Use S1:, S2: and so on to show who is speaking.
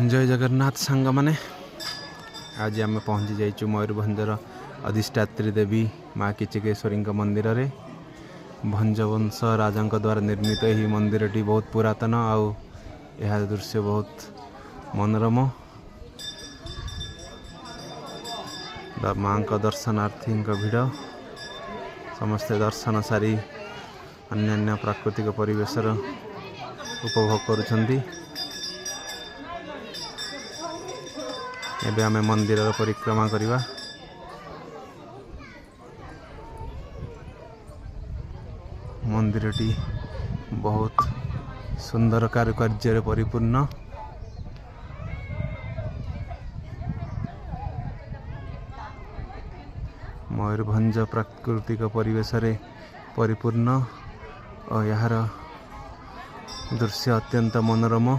S1: जय जगन्नाथ सांग माने आज आम पहुँची जाइचु मयूरभंजर अधिष्ठात्री देवी माँ किचकेश्वरी मंदिर रे। भंजवंश राजा द्वारा निर्मित यह मंदिरटी बहुत पुरातन आउ यह दृश्य बहुत मनोरम। माँ दर्शनार्थी भिड़ समस्ते दर्शन सारी अन्य प्राकृतिक परिवेश उपभोग करुछंती। एबे आमे मंदिर परिक्रमा करिवा। मंदिरटी बहुत सुंदर कारुकार्य परिपूर्ण। मयूरभंज प्राकृतिक परिवेश रे परिपूर्ण और यार दृश्य अत्यंत मनोरम।